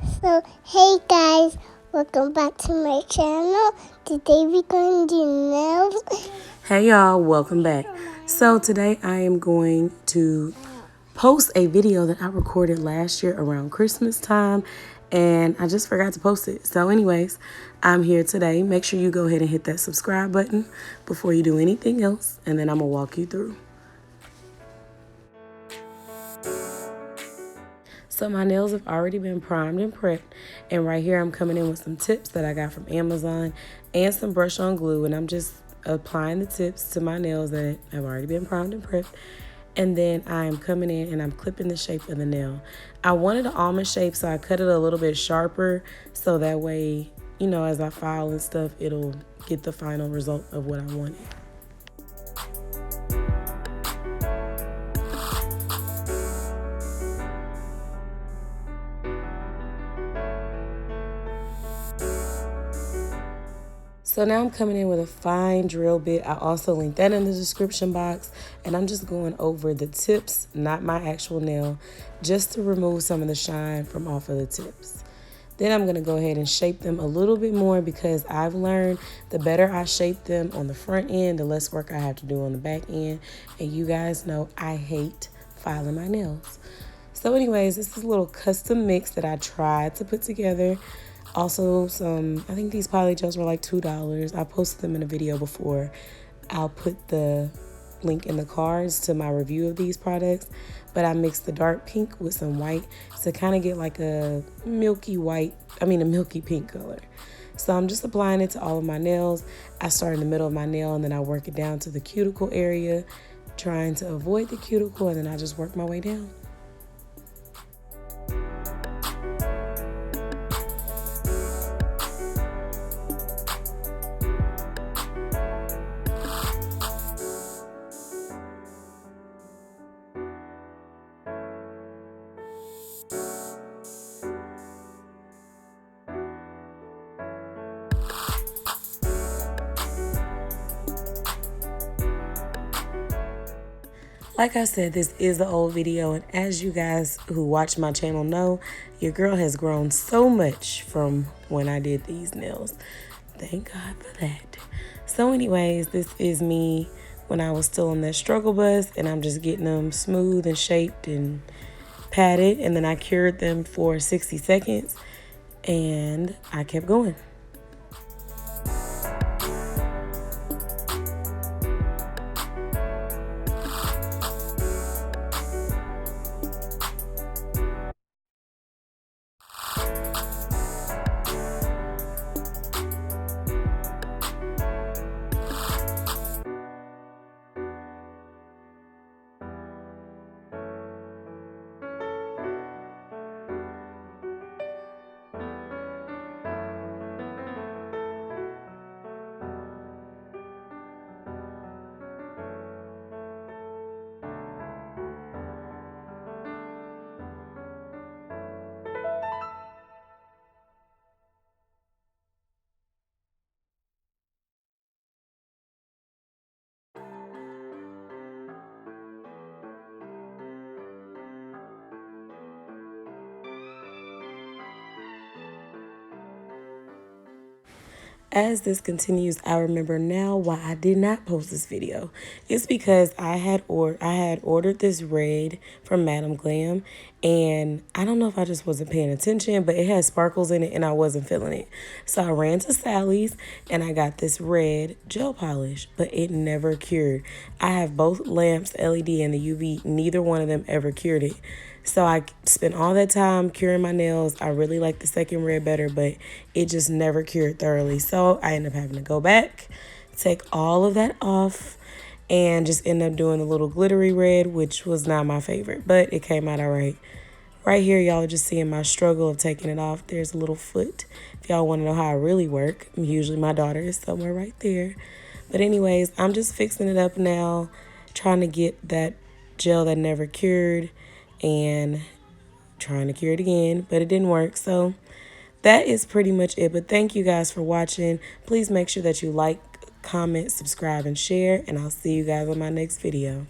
So, hey guys, welcome back to my channel. Today we're going to do nails. Hey y'all, welcome back. So today I am going to post a video that I recorded last year around Christmas time, and I just forgot to post it. So anyways, I'm here today. Make sure you go ahead and hit that subscribe button before you do anything else, and then I'm gonna walk you through. So my nails have already been primed and prepped, and right here I'm coming in with some tips that I got from Amazon and some brush on glue, and I'm just applying the tips to my nails that have already been primed and prepped. And then I'm coming in and I'm clipping the shape of the nail. I wanted an almond shape, so I cut it a little bit sharper so that way, you know, as I file and stuff, it'll get the final result of what I wanted. So now I'm coming in with a fine drill bit. I also linked that in the description box. And I'm just going over the tips, not my actual nail, just to remove some of the shine from off of the tips. Then I'm going to go ahead and shape them a little bit more because I've learned the better I shape them on the front end, the less work I have to do on the back end. And you guys know I hate filing my nails. So anyways, this is a little custom mix that I tried to put together. Also, I think these polygels were like $2. I posted them in a video before. I'll put the link in the cards to my review of these products. But I mixed the dark pink with some white to kind of get like a milky pink color. So I'm just applying it to all of my nails. I start in the middle of my nail and then I work it down to the cuticle area, trying to avoid the cuticle, and then I just work my way down. Like I said, this is an old video, and as you guys who watch my channel know, your girl has grown so much from when I did these nails. Thank God for that. So anyways, this is me when I was still on that struggle bus, and I'm just getting them smooth and shaped and patted, and then I cured them for 60 seconds, and I kept going. As this continues, I remember now why I did not post this video. It's because I had ordered this red from Madam Glam, and I don't know if I just wasn't paying attention, but it had sparkles in it and I wasn't feeling it. So I ran to Sally's and I got this red gel polish, but it never cured. I have both lamps, LED and the UV. Neither one of them ever cured it. So I spent all that time curing my nails. I really like the second red better, but it just never cured thoroughly. So I ended up having to go back, take all of that off, and just end up doing the little glittery red, which was not my favorite, but it came out all right. Right here, y'all are just seeing my struggle of taking it off. There's a little foot. If y'all want to know how I really work, usually my daughter is somewhere right there. But anyways, I'm just fixing it up now, trying to get that gel that never cured and trying to cure it again, but it didn't work. So that is pretty much it. But thank you guys for watching. Please make sure that you like, comment, subscribe, and share, and I'll see you guys on my next video.